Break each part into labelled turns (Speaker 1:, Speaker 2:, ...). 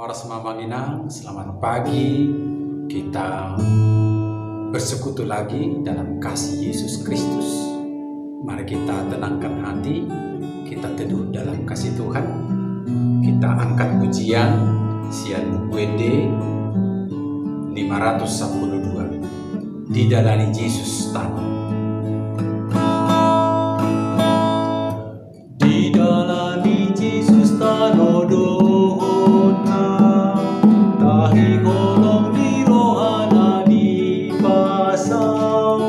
Speaker 1: Para Semamanginang, selamat pagi. Kita bersekutu lagi dalam kasih Yesus Kristus. Mari kita tenangkan hati, kita teduh dalam kasih Tuhan. Kita angkat pujian Sian WD 512, Didalani Yesus Tano. Didalani Yesus Tano dohona, tahi golong di rohana di pasang,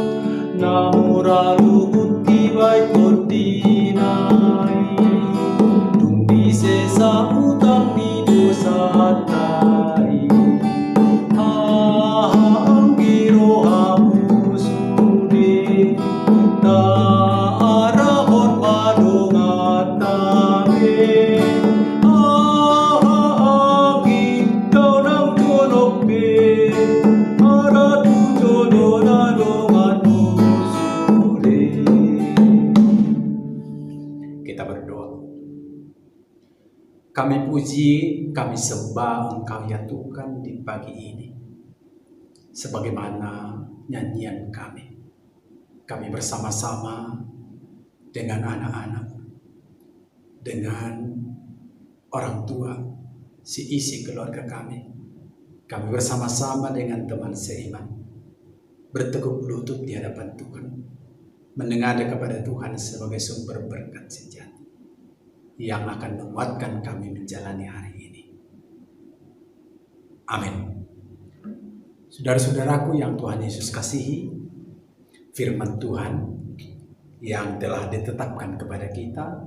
Speaker 1: namuralu uti baik dinai, tung di sesa utang di dosa tai, anggiro hamu sude, taarahon padongat tabe, angin daunang golok be, aratu jodona dongan sude. Kita berdoa. Kami puji, kami sembah Engkau ya Tuhan di pagi ini. Sebagaimana nyanyian kami. Kami bersama-sama dengan anak-anak, dengan orang tua, isi keluarga kami. Kami bersama-sama dengan teman seiman, bertekuk lutut di hadapan Tuhan, menengadah kepada Tuhan sebagai sumber berkat sejati yang akan menguatkan kami menjalani hari ini. Amin. Saudara-saudaraku yang Tuhan Yesus kasihi, firman Tuhan yang telah ditetapkan kepada kita,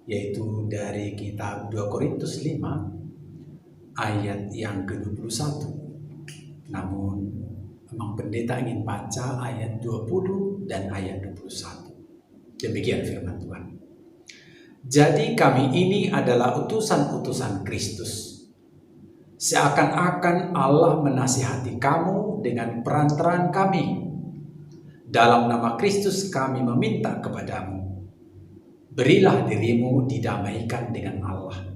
Speaker 1: yaitu dari kitab 2 Korintus 5 ayat yang ke-21. Namun memang pendeta ingin baca ayat 20 dan ayat 21. Demikian firman Tuhan. Jadi kami ini adalah utusan-utusan Kristus. Seakan-akan Allah menasihati kamu dengan perantaraan kami. Dalam nama Kristus kami meminta kepadamu, berilah dirimu didamaikan dengan Allah.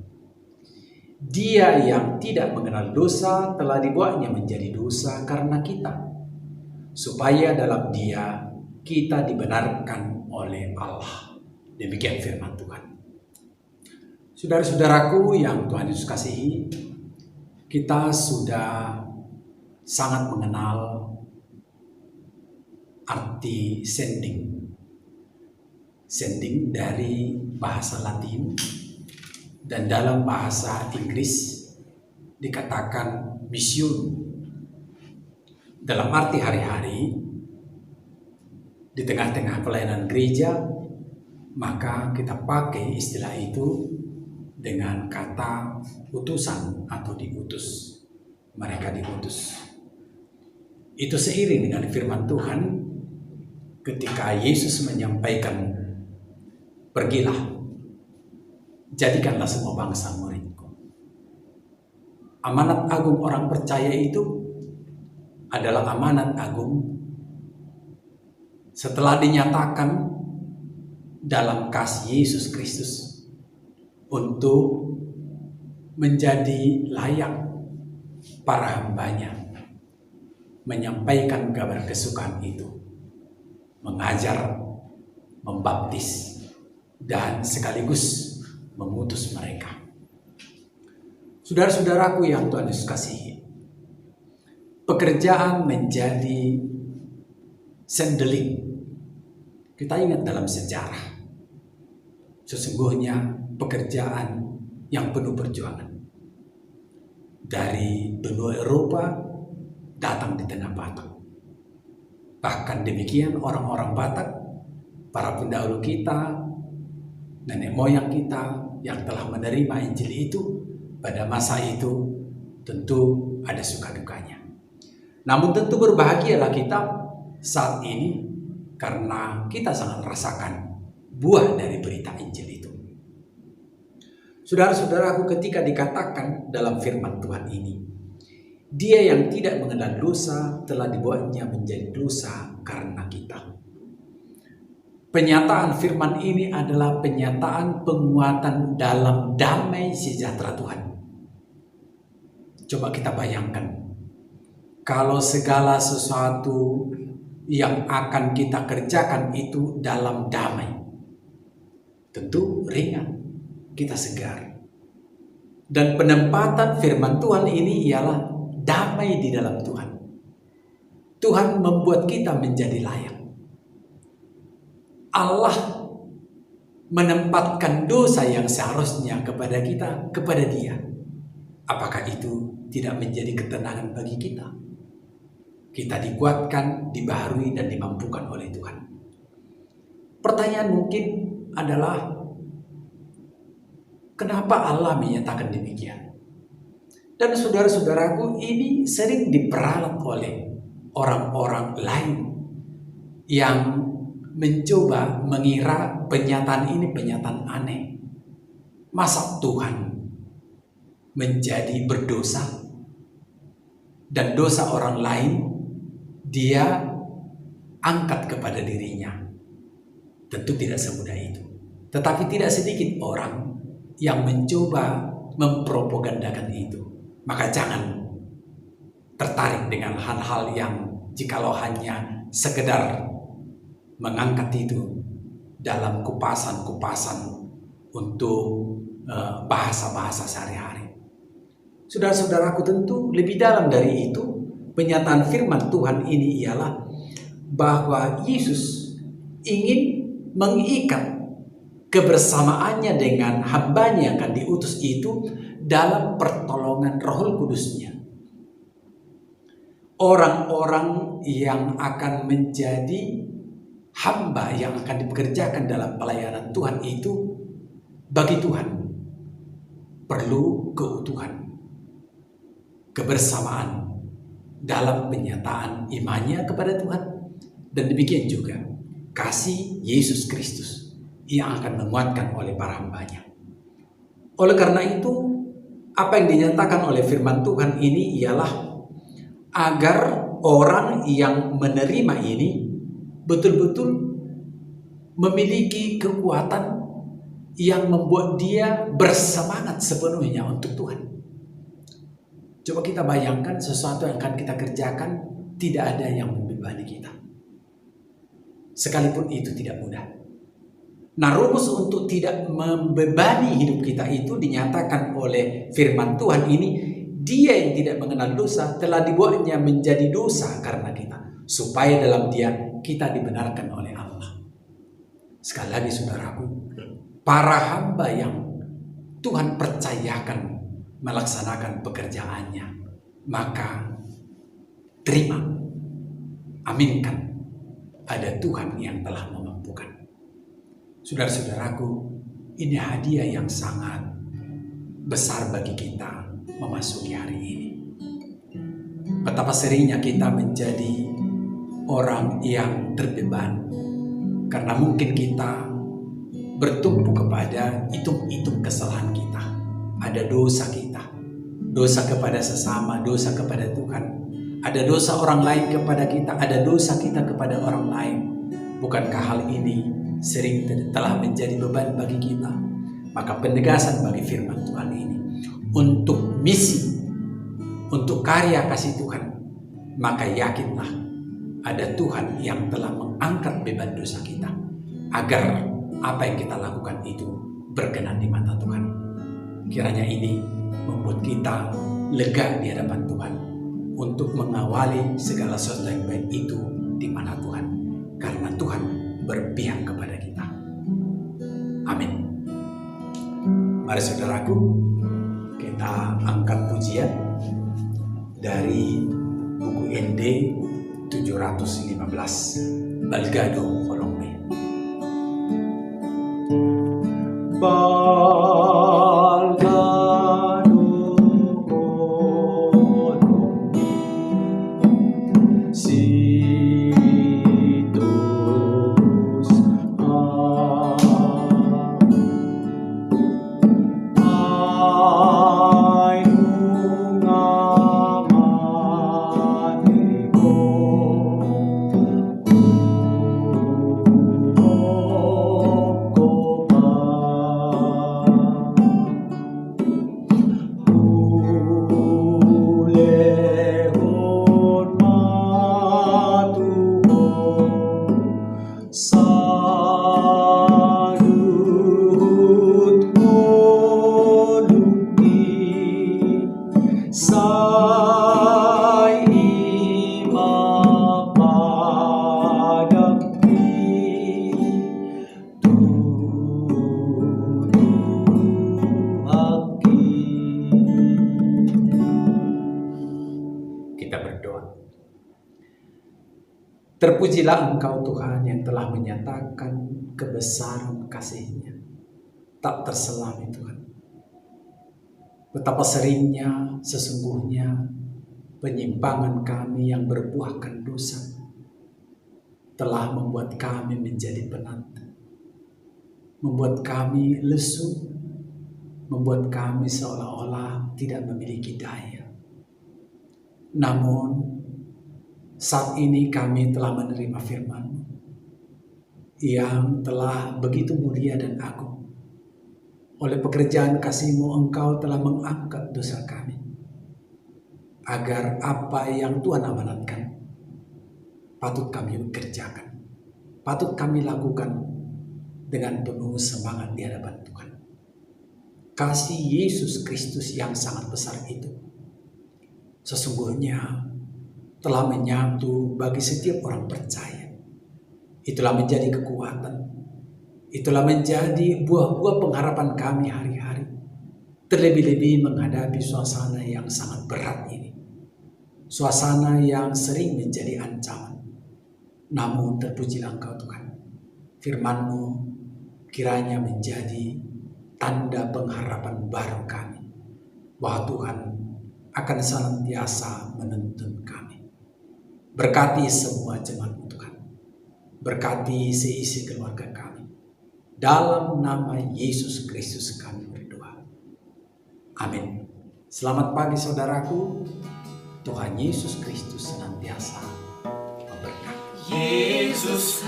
Speaker 1: Dia yang tidak mengenal dosa telah dibuatnya menjadi dosa karena kita, supaya dalam Dia kita dibenarkan oleh Allah. Demikian firman Tuhan. Saudara-saudaraku yang Tuhan Yesus kasihi, kita sudah sangat mengenal arti sending. Sending dari bahasa Latin dan dalam bahasa Inggris dikatakan mission. Dalam arti hari-hari, di tengah-tengah pelayanan gereja, maka kita pakai istilah itu dengan kata utusan atau diutus. Mereka diutus. Itu seiring dengan firman Tuhan ketika Yesus menyampaikan, pergilah, jadikanlah semua bangsa muridku. Amanat agung orang percaya itu adalah amanat agung setelah dinyatakan dalam kasih Yesus Kristus untuk menjadi layak para hambanya menyampaikan kabar kesukaan itu, mengajar, membaptis, dan sekaligus mengutus mereka. Saudara-saudaraku yang Tuhan Yesus kasihi, pekerjaan menjadi sendeling. Kita ingat dalam sejarah, sesungguhnya pekerjaan yang penuh perjuangan. Dari benua Eropa datang di tengah Batak. Bahkan demikian orang-orang Batak, para pendahulu kita, nenek moyang kita yang telah menerima Injil itu pada masa itu tentu ada suka dukanya. Namun tentu berbahagialah kita saat ini karena kita sangat merasakan buah dari berita Injil itu. Saudara-saudaraku, ketika dikatakan dalam firman Tuhan ini, Dia yang tidak mengenal dosa telah dibuatnya menjadi dosa karena kita. Penyataan firman ini adalah penyataan penguatan dalam damai sejahtera Tuhan. Coba kita bayangkan, kalau segala sesuatu yang akan kita kerjakan itu dalam damai, tentu ringan, kita segar. Dan penempatan firman Tuhan ini ialah damai di dalam Tuhan. Tuhan membuat kita menjadi layak. Allah menempatkan dosa yang seharusnya kepada kita, kepada Dia. Apakah itu tidak menjadi ketenangan bagi kita? Kita dikuatkan, dibaharui, dan dimampukan oleh Tuhan. Pertanyaan mungkin adalah, kenapa Allah menyatakan demikian? Dan saudara-saudaraku, ini sering diperalat oleh orang-orang lain yang mencoba mengira penyataan ini penyataan aneh. Masa Tuhan menjadi berdosa dan dosa orang lain Dia angkat kepada dirinya? Tentu tidak semudah itu. Tetapi tidak sedikit orang yang mencoba mempropagandakan itu. Maka jangan tertarik dengan hal-hal yang jikalau hanya sekedar mengangkat itu dalam kupasan-kupasan untuk bahasa-bahasa sehari-hari. Saudara-saudaraku, tentu lebih dalam dari itu, penyataan firman Tuhan ini ialah bahwa Yesus ingin mengikat kebersamaannya dengan hambanya yang akan diutus itu dalam pertolongan Roh Kudus-Nya. Orang-orang yang akan menjadi hamba yang akan dipekerjakan dalam pelayanan Tuhan itu, bagi Tuhan perlu keutuhan, kebersamaan dalam penyataan imannya kepada Tuhan, dan demikian juga kasih Yesus Kristus yang akan menguatkan oleh para hambanya. Oleh karena itu, apa yang dinyatakan oleh firman Tuhan ini ialah agar orang yang menerima ini betul-betul memiliki kekuatan yang membuat dia bersemangat sepenuhnya untuk Tuhan. Coba kita bayangkan sesuatu yang akan kita kerjakan tidak ada yang membebani kita. Sekalipun itu tidak mudah. Nah, rumus untuk tidak membebani hidup kita itu dinyatakan oleh firman Tuhan ini. Dia yang tidak mengenal dosa telah dibuatnya menjadi dosa karena kita, supaya dalam Dia kita dibenarkan oleh Allah. Sekali lagi saudaraku, para hamba yang Tuhan percayakan melaksanakan pekerjaannya, maka terima, aminkan, ada Tuhan yang telah memampukan. Saudara-saudaraku, ini hadiah yang sangat besar bagi kita memasuki hari ini. Betapa seringnya kita menjadi orang yang terbeban karena mungkin kita bertumpu kepada hitung-hitung kesalahan kita. Ada dosa kita, dosa kepada sesama, dosa kepada Tuhan. Ada dosa orang lain kepada kita, ada dosa kita kepada orang lain. Bukankah hal ini sering telah menjadi beban bagi kita? Maka penegasan bagi firman Tuhan ini, untuk misi, untuk karya kasih Tuhan, maka yakinlah ada Tuhan yang telah mengangkat beban dosa kita, agar apa yang kita lakukan itu berkenan di mata Tuhan. Kiranya ini membuat kita lega di hadapan Tuhan untuk mengawali segala sesuatu yang baik itu di mana Tuhan, karena Tuhan berpihak kepada kita. Amin. Mari saudaraku, kita angkat pujian dari buku ND 715, Balgado Volome. Terpujilah Engkau Tuhan yang telah menyatakan kebesaran kasih-Nya. Tak terselami Tuhan. Betapa seringnya sesungguhnya penyimpangan kami yang berbuahkan dosa telah membuat kami menjadi penat, membuat kami lesu, membuat kami seolah-olah tidak memiliki daya. Namun saat ini kami telah menerima firman-Mu yang telah begitu mulia dan agung. Oleh pekerjaan kasih-Mu Engkau telah mengangkat dosa kami, agar apa yang Tuhan amanatkan patut kami kerjakan, patut kami lakukan dengan penuh semangat di hadapan Tuhan. Kasih Yesus Kristus yang sangat besar itu sesungguhnya telah menyatu bagi setiap orang percaya. Itulah menjadi kekuatan, itulah menjadi buah-buah pengharapan kami hari-hari. Terlebih-lebih menghadapi suasana yang sangat berat ini. Suasana yang sering menjadi ancaman. Namun terpujilah Engkau Tuhan. Firman-Mu kiranya menjadi tanda pengharapan baru kami. Bahwa Tuhan akan senantiasa menuntun kami. Berkati semua jemaat-Mu Tuhan. Berkati seisi keluarga kami. Dalam nama Yesus Kristus kami berdoa. Amin. Selamat pagi saudaraku. Tuhan Yesus Kristus senantiasa memberkati.
Speaker 2: Yesus